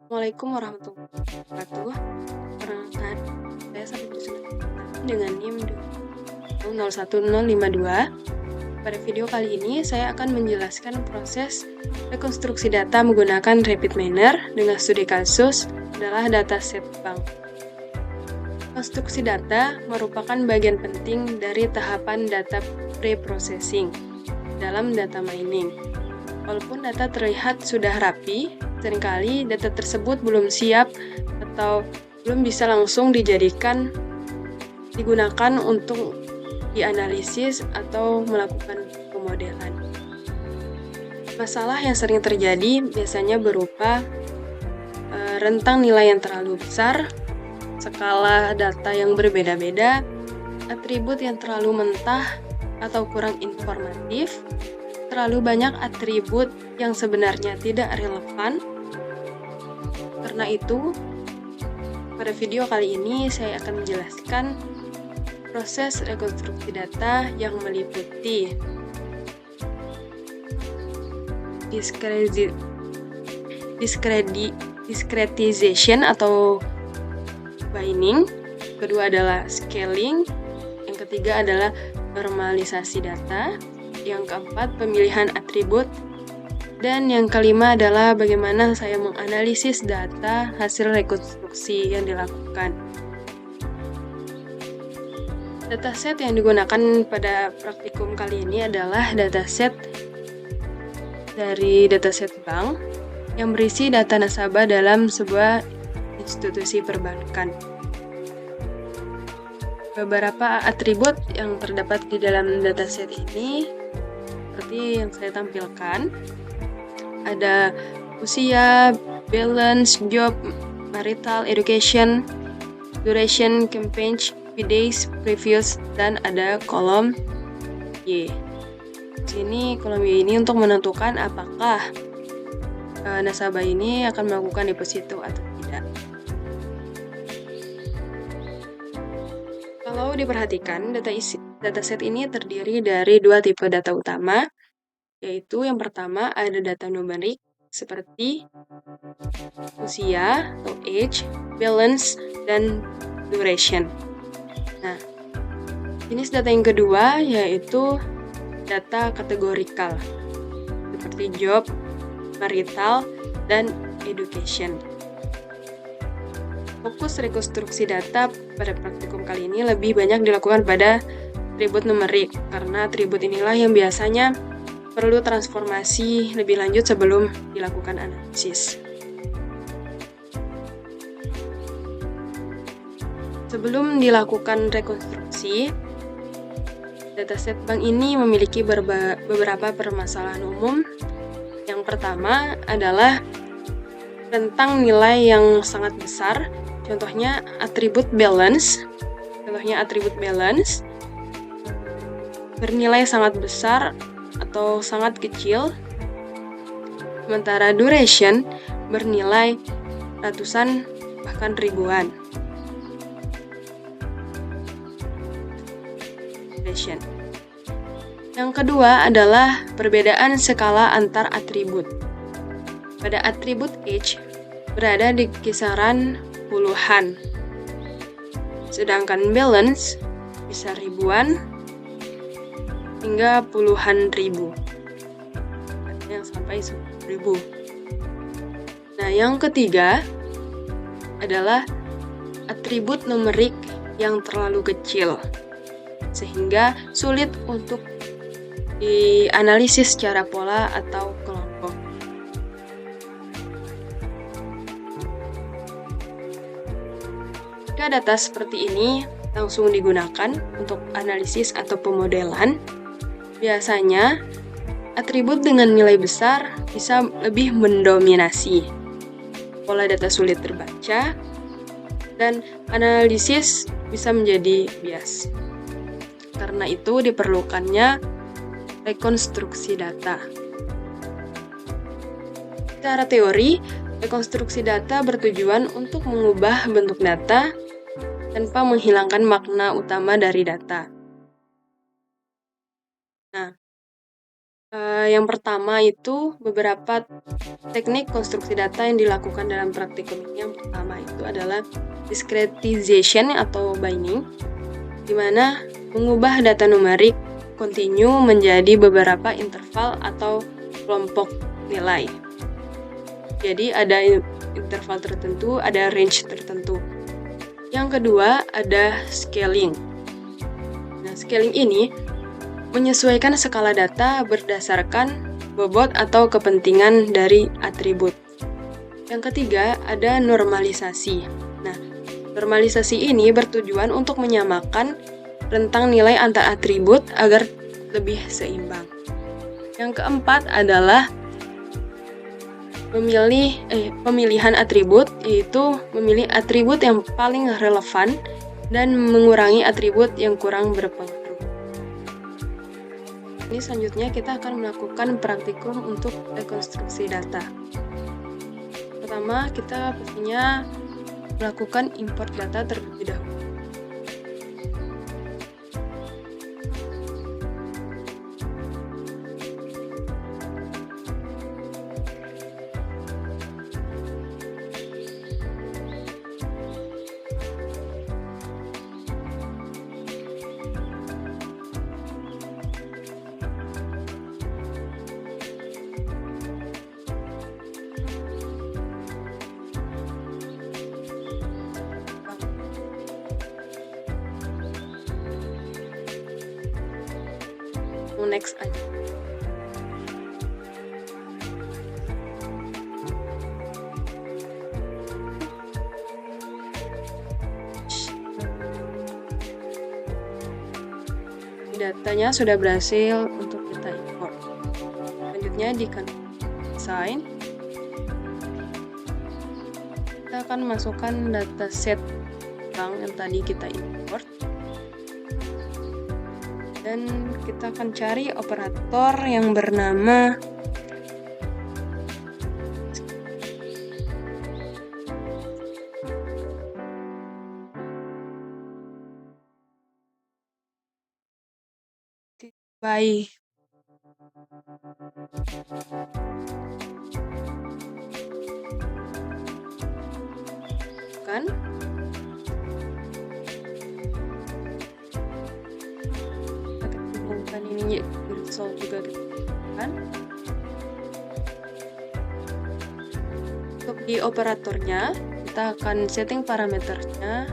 Assalamualaikum warahmatullahi wabarakatuh. Perkenalkan, saya Safitri dengan NIM 01052. Pada video kali ini, saya akan menjelaskan proses rekonstruksi data menggunakan rapid miner dengan studi kasus adalah dataset bank. Rekonstruksi data merupakan bagian penting dari tahapan data pre-processing dalam data mining. Walaupun data terlihat sudah rapi, seringkali data tersebut belum siap atau belum bisa langsung digunakan untuk dianalisis atau melakukan pemodelan. Masalah yang sering terjadi biasanya berupa rentang nilai yang terlalu besar, skala data yang berbeda-beda, atribut yang terlalu mentah atau kurang informatif, terlalu banyak atribut yang sebenarnya tidak relevan. Karena itu, pada video kali ini saya akan menjelaskan proses rekonstruksi data yang meliputi discretization atau binding, kedua adalah scaling, yang ketiga adalah normalisasi data, yang keempat pemilihan atribut, dan yang kelima adalah bagaimana saya menganalisis data hasil rekonstruksi yang dilakukan. Dataset yang digunakan pada praktikum kali ini adalah dataset dari dataset bank yang berisi data nasabah dalam sebuah institusi perbankan. Beberapa atribut yang terdapat di dalam dataset ini seperti yang saya tampilkan, ada usia, balance, job, marital, education, duration, campaign, days, previous, dan ada kolom Y. Di sini kolom Y ini untuk menentukan apakah nasabah ini akan melakukan deposito atau tidak. Kalau diperhatikan, dataset ini terdiri dari dua tipe data utama, yaitu yang pertama ada data numerik seperti usia atau age, balance, dan duration. Nah, jenis data yang kedua yaitu data kategorikal seperti job, marital, dan education. Fokus rekonstruksi data pada praktikum kali ini lebih banyak dilakukan pada atribut numerik, karena atribut inilah yang biasanya perlu transformasi lebih lanjut sebelum dilakukan analisis. Sebelum dilakukan rekonstruksi, dataset bank ini memiliki beberapa permasalahan umum. Yang pertama adalah rentang nilai yang sangat besar, contohnya atribut balance bernilai sangat besar atau sangat kecil, sementara duration bernilai ratusan bahkan ribuan. Yang kedua adalah perbedaan skala antar atribut. Pada atribut age berada di kisaran puluhan, sedangkan balance bisa ribuan hingga puluhan ribu, yang sampai 10.000. Nah, yang ketiga adalah atribut numerik yang terlalu kecil, sehingga sulit untuk dianalisis secara pola atau kelompok. Jika data seperti ini langsung digunakan untuk analisis atau pemodelan, biasanya atribut dengan nilai besar bisa lebih mendominasi. Pola data sulit terbaca, dan analisis bisa menjadi bias. Karena itu diperlukannya rekonstruksi data. Secara teori, rekonstruksi data bertujuan untuk mengubah bentuk data tanpa menghilangkan makna utama dari data. Nah, Yang pertama itu beberapa teknik konstruksi data yang dilakukan dalam praktikum ini. Yang pertama itu adalah discretization atau binding, di mana mengubah data numerik kontinu menjadi beberapa interval atau kelompok nilai. Jadi ada interval tertentu, ada range tertentu. Yang kedua ada scaling. Nah, scaling ini menyesuaikan skala data berdasarkan bobot atau kepentingan dari atribut. Yang ketiga, ada normalisasi. Nah, normalisasi ini bertujuan untuk menyamakan rentang nilai antar atribut agar lebih seimbang. Yang keempat adalah pemilihan atribut, yaitu memilih atribut yang paling relevan dan mengurangi atribut yang kurang berpengaruh. Ini selanjutnya kita akan melakukan praktikum untuk rekonstruksi data. Pertama, kita pastinya melakukan import data terlebih dahulu. Next aja. Datanya sudah berhasil untuk kita import. Selanjutnya di sign, kita akan masukkan dataset yang tadi kita import. Dan kita akan cari operator yang bernama by. Kan? Kita ini result juga gitu kan? Untuk di operatornya, kita akan setting parameternya.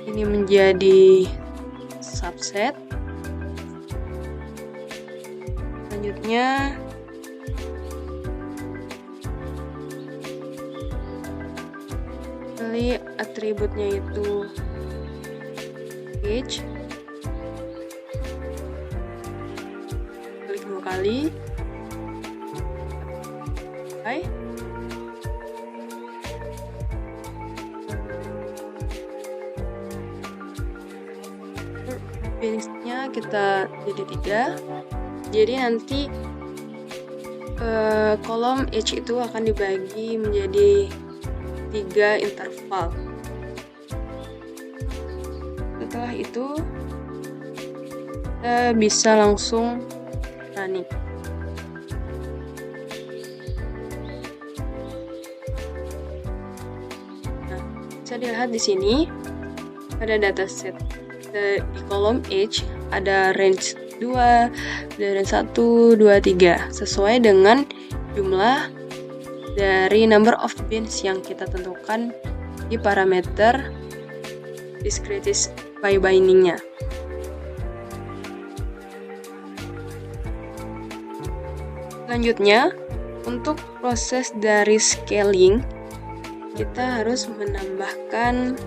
Ini menjadi subset. Selanjutnya pilih atributnya itu age, klik 2 kali, okay. Finishnya kita jadi 3. Jadi nanti kolom age itu akan dibagi menjadi 3 interval. Setelah itu kita bisa langsung running. Nah, bisa dilihat di sini ada dataset. Di kolom age ada range 2, dari 1, 2, 3 sesuai dengan jumlah dari number of bins yang kita tentukan di parameter discretize by binding-nya. Selanjutnya, untuk proses dari scaling, kita harus menambahkan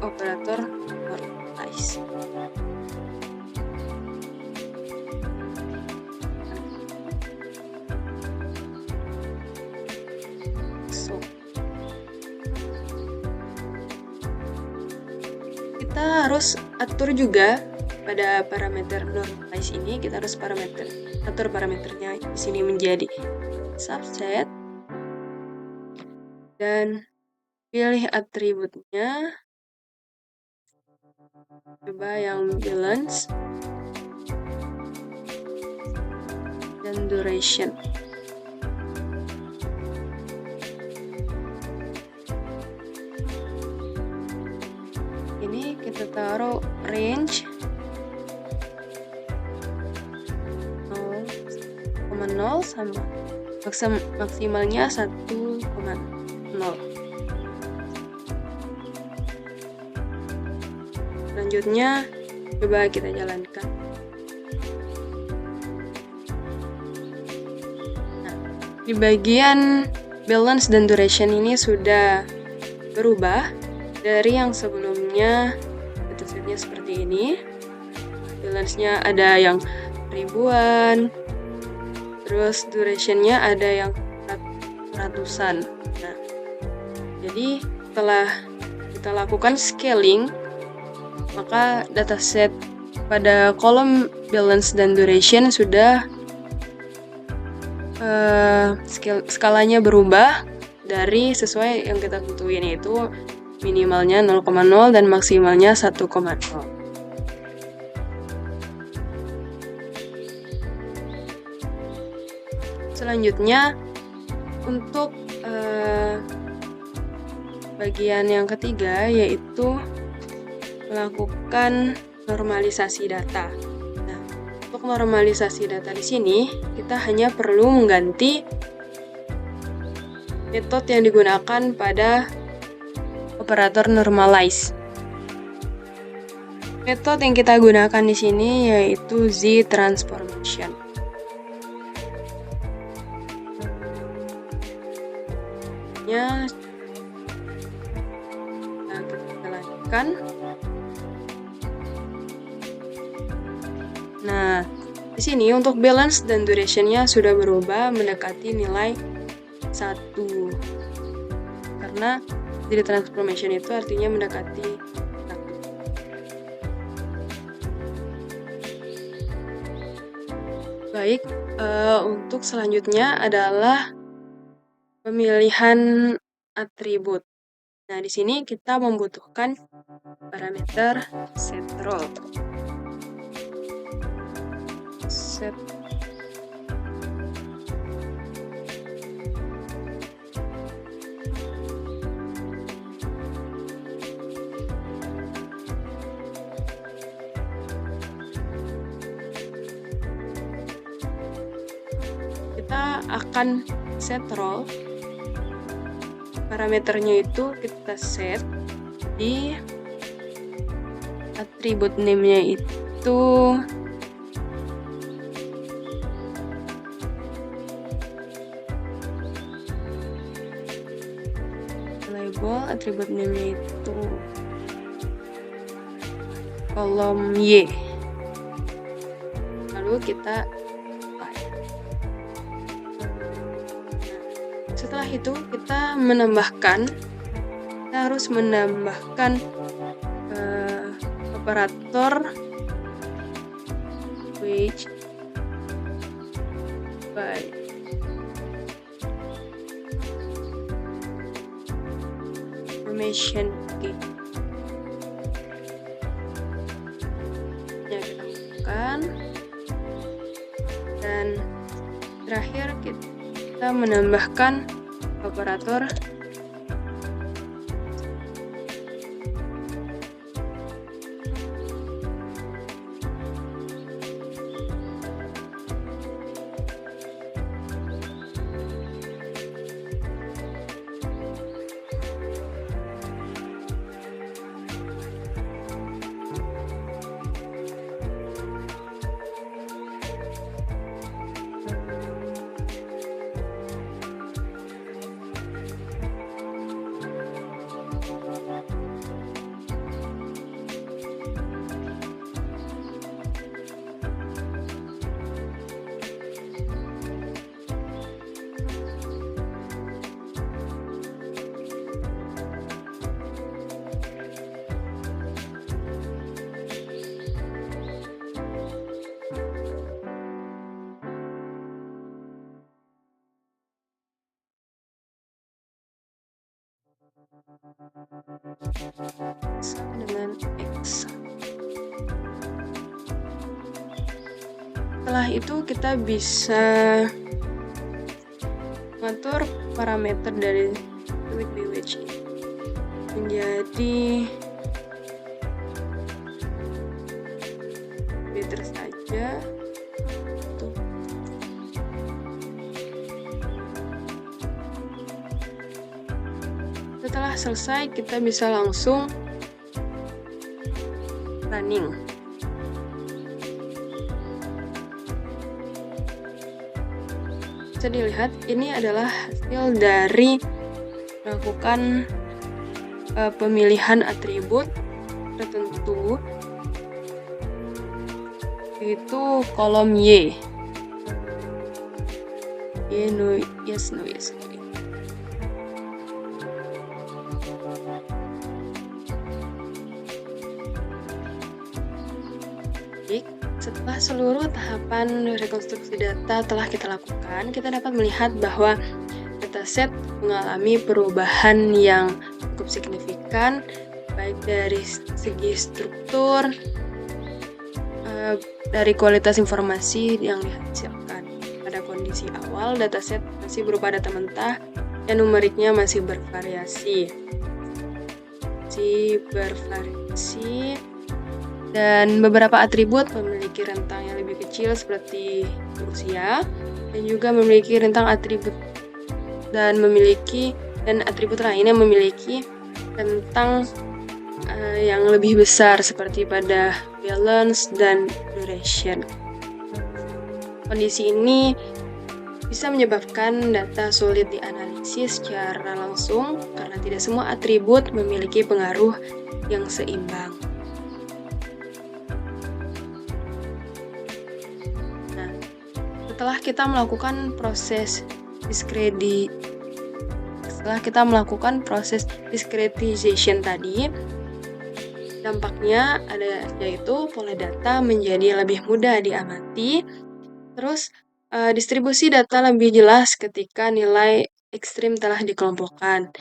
operator normalize. Kita harus atur juga pada parameter normalize ini, kita harus atur parameternya di sini menjadi subset dan pilih atributnya Coba yang balance dan duration. Ini kita taruh range 0,0 sama maksimalnya 1,0. Selanjutnya coba kita jalankan. Nah, di bagian balance dan duration ini sudah berubah dari yang sebelumnya datasetnya seperti ini. Balance-nya ada yang ribuan, terus duration-nya ada yang ratusan. Nah, jadi setelah kita lakukan scaling, maka dataset pada kolom balance dan duration sudah skalanya berubah dari sesuai yang kita tentuin, yaitu minimalnya 0,0 dan maksimalnya 1,0. Selanjutnya untuk bagian yang ketiga, yaitu melakukan normalisasi data. Nah, untuk normalisasi data di sini kita hanya perlu mengganti metode yang digunakan pada operator normalize. Metode yang kita gunakan di sini yaitu Z transformation. Nah, kita jalankan. Nah, di sini untuk balance dan duration-nya sudah berubah mendekati nilai 1. Karena Z transformation itu artinya mendekati 1. Baik, untuk selanjutnya adalah pemilihan atribut. Nah, di sini kita membutuhkan parameter setRole. Kita akan setRole. Parameternya itu kita set di atribut name-nya itu label, atribut name-nya itu kolom Y. Lalu kita setelah itu kita harus menambahkan operator which by information key. Ya, kita lakukan. Dan terakhir kita menambahkan operator sama dengan X. Setelah itu kita bisa mengatur parameter dari fluid BWH menjadi meter saja. Tuh. Setelah selesai, kita bisa langsung running. Bisa dilihat, ini adalah hasil dari melakukan pemilihan atribut tertentu, yaitu kolom Y. Yes. Setelah seluruh tahapan rekonstruksi data telah kita lakukan, kita dapat melihat bahwa dataset mengalami perubahan yang cukup signifikan, baik dari segi struktur, dari kualitas informasi yang dihasilkan. Pada kondisi awal, dataset masih berupa data mentah dan numeriknya masih bervariasi. Dan beberapa atribut memiliki rentang yang lebih kecil seperti usia, dan juga memiliki rentang atribut dan atribut lainnya memiliki rentang yang lebih besar seperti pada balance dan duration. Kondisi ini bisa menyebabkan data sulit dianalisis secara langsung karena tidak semua atribut memiliki pengaruh yang seimbang. Nah, setelah kita melakukan proses discretization tadi, dampaknya yaitu pola data menjadi lebih mudah diamati. Terus distribusi data lebih jelas ketika nilai ekstrim telah dikelompokkan.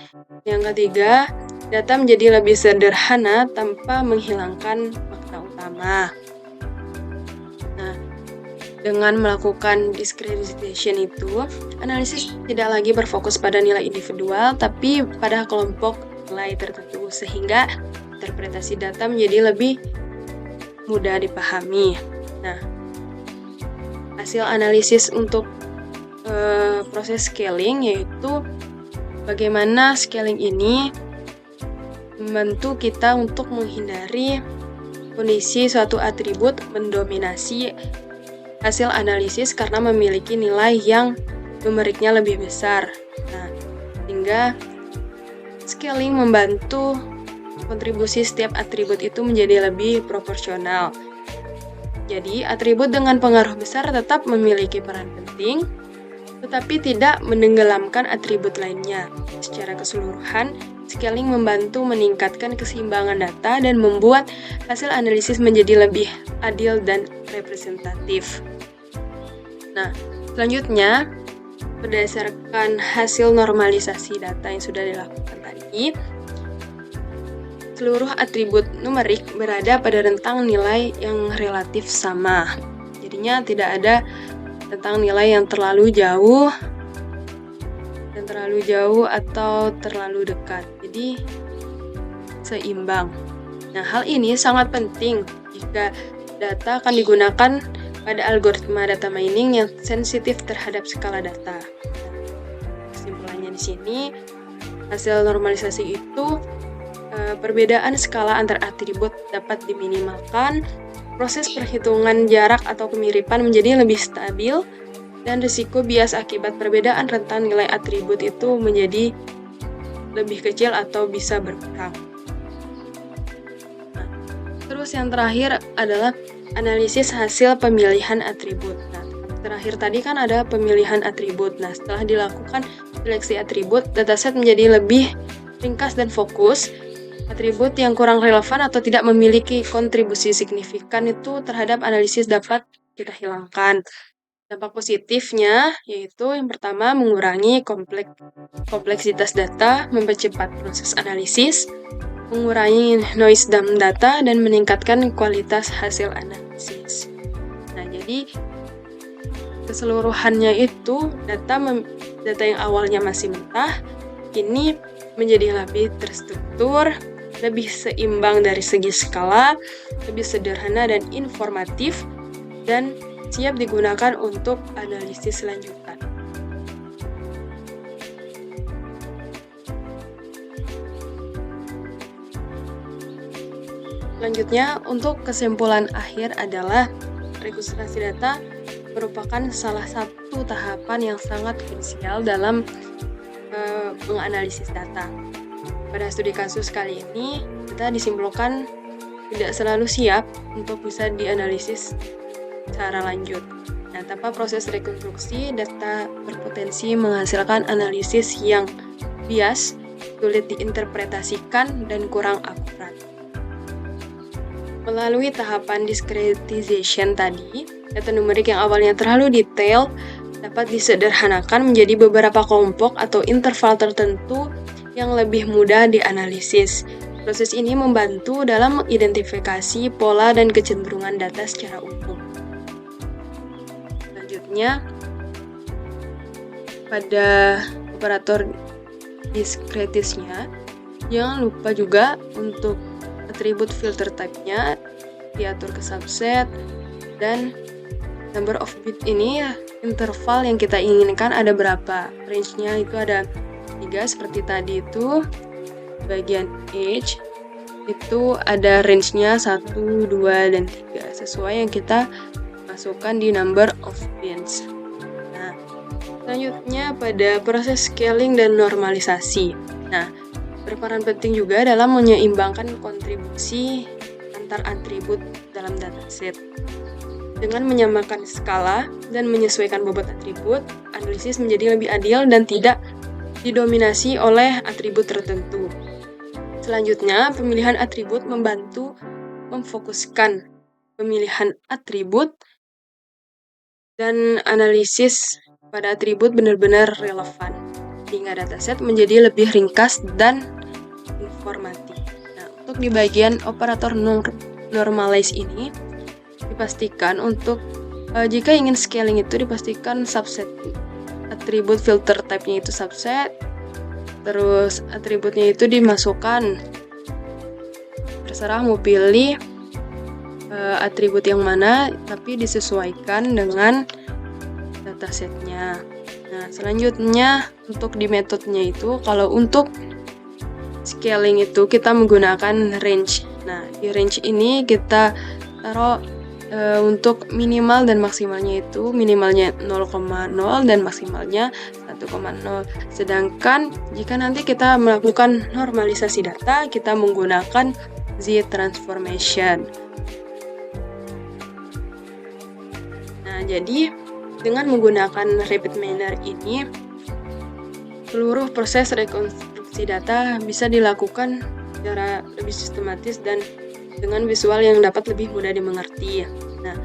Yang ketiga, data menjadi lebih sederhana tanpa menghilangkan fakta utama. Nah, dengan melakukan discretization itu, analisis tidak lagi berfokus pada nilai individual, tapi pada kelompok nilai tertentu, sehingga interpretasi data menjadi lebih mudah dipahami. Nah, hasil analisis untuk proses scaling yaitu bagaimana scaling ini membantu kita untuk menghindari kondisi suatu atribut mendominasi hasil analisis karena memiliki nilai yang numeriknya lebih besar. Nah, sehingga scaling membantu kontribusi setiap atribut itu menjadi lebih proporsional. Jadi, atribut dengan pengaruh besar tetap memiliki peran penting, tetapi tidak menenggelamkan atribut lainnya. Secara keseluruhan, scaling membantu meningkatkan keseimbangan data dan membuat hasil analisis menjadi lebih adil dan representatif. Nah, selanjutnya, berdasarkan hasil normalisasi data yang sudah dilakukan tadi, seluruh atribut numerik berada pada rentang nilai yang relatif sama. Jadinya tidak ada rentang nilai yang terlalu jauh atau terlalu dekat. Jadi seimbang. Nah, hal ini sangat penting jika data akan digunakan pada algoritma data mining yang sensitif terhadap skala data. Kesimpulannya di sini, hasil normalisasi itu perbedaan skala antar atribut dapat diminimalkan, proses perhitungan jarak atau kemiripan menjadi lebih stabil, dan risiko bias akibat perbedaan rentang nilai atribut itu menjadi lebih kecil atau bisa berkurang. Nah, terus yang terakhir adalah analisis hasil pemilihan atribut. Nah, terakhir tadi kan ada pemilihan atribut. Nah, setelah dilakukan seleksi atribut, dataset menjadi lebih ringkas dan fokus. Atribut yang kurang relevan atau tidak memiliki kontribusi signifikan itu terhadap analisis dapat kita hilangkan. Dampak positifnya yaitu yang pertama mengurangi kompleksitas data, mempercepat proses analisis, mengurangi noise dalam data, dan meningkatkan kualitas hasil analisis. Nah, jadi keseluruhannya itu data yang awalnya masih mentah, kini menjadi lebih terstruktur, lebih seimbang dari segi skala, lebih sederhana dan informatif, dan siap digunakan untuk analisis lanjutan. Selanjutnya, untuk kesimpulan akhir adalah rekonstruksi data merupakan salah satu tahapan yang sangat krusial dalam menganalisis data. Pada studi kasus kali ini, kita disimpulkan tidak selalu siap untuk bisa dianalisis secara lanjut. Nah, tanpa proses rekonstruksi, data berpotensi menghasilkan analisis yang bias, sulit diinterpretasikan, dan kurang akurat. Melalui tahapan discretization tadi, data numerik yang awalnya terlalu detail dapat disederhanakan menjadi beberapa kelompok atau interval tertentu yang lebih mudah dianalisis. Proses ini membantu dalam mengidentifikasi pola dan kecenderungan data secara umum. Selanjutnya, pada operator discretisnya, jangan lupa juga untuk atribut filter type-nya diatur ke subset, dan number of bit ini interval yang kita inginkan ada berapa. Range-nya itu ada 3 seperti tadi itu. Bagian age itu ada range-nya 1, 2, dan 3 sesuai yang kita masukkan di number of bits. Nah, selanjutnya pada proses scaling dan normalisasi. Nah, berperan penting juga dalam menyeimbangkan kontribusi antar atribut dalam dataset. Dengan menyamakan skala dan menyesuaikan bobot atribut, analisis menjadi lebih adil dan tidak didominasi oleh atribut tertentu. Selanjutnya, pemilihan atribut membantu memfokuskan pemilihan atribut dan analisis pada atribut benar-benar relevan, sehingga dataset menjadi lebih ringkas dan informatif. Nah, untuk di bagian operator normalize ini dipastikan untuk jika ingin scaling itu dipastikan subset atribut filter type-nya itu subset, terus atributnya itu dimasukkan, terserah mau pilih atribut yang mana, tapi disesuaikan dengan datasetnya. Nah, selanjutnya untuk di metodenya itu, kalau untuk scaling itu kita menggunakan range. Nah, di range ini kita taruh untuk minimal dan maksimalnya itu minimalnya 0,0 dan maksimalnya 1,0. Sedangkan jika nanti kita melakukan normalisasi data, kita menggunakan Z transformation. Nah, jadi dengan menggunakan rapid manner ini, seluruh proses rekonstruksi data bisa dilakukan secara lebih sistematis dan dengan visual yang dapat lebih mudah dimengerti. Nah,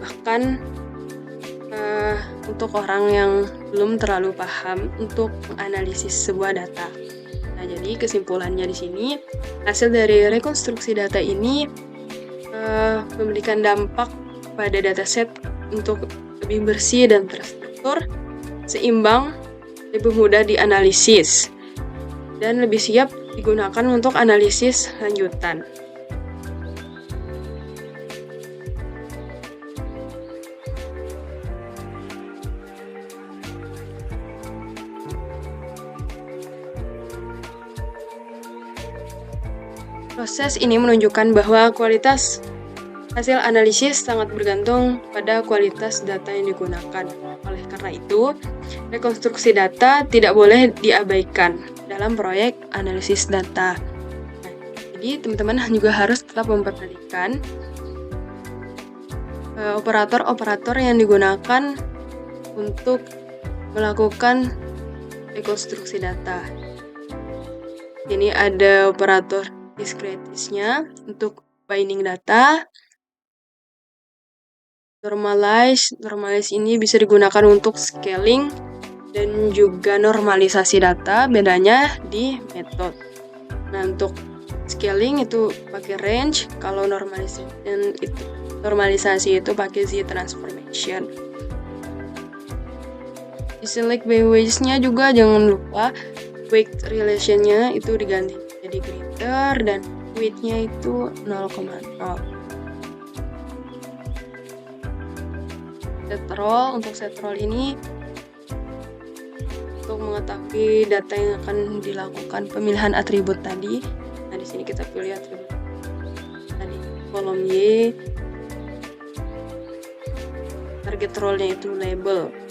bahkan untuk orang yang belum terlalu paham untuk menganalisis sebuah data. Nah, jadi kesimpulannya di sini, hasil dari rekonstruksi data ini memberikan dampak pada dataset untuk lebih bersih dan terstruktur, seimbang, lebih mudah dianalisis, dan lebih siap digunakan untuk analisis lanjutan. Proses ini menunjukkan bahwa kualitas hasil analisis sangat bergantung pada kualitas data yang digunakan. Oleh karena itu, rekonstruksi data tidak boleh diabaikan dalam proyek analisis data. Nah, jadi teman-teman juga harus tetap memperhatikan operator-operator yang digunakan untuk melakukan rekonstruksi data. Ini ada operator discretisnya untuk binding data. Normalize ini bisa digunakan untuk scaling dan juga normalisasi data, bedanya di metode. Nah, untuk scaling itu pakai range, kalau normalisasi itu pakai Z transformation. Di select by ways-nya juga jangan lupa weight relation-nya itu diganti jadi greater dan weight-nya itu 0,0. Set roll, untuk set roll ini untuk mengetahui data yang akan dilakukan pemilihan atribut tadi. Nah, di sini kita pilih atribut tadi kolom Y, target role-nya itu label.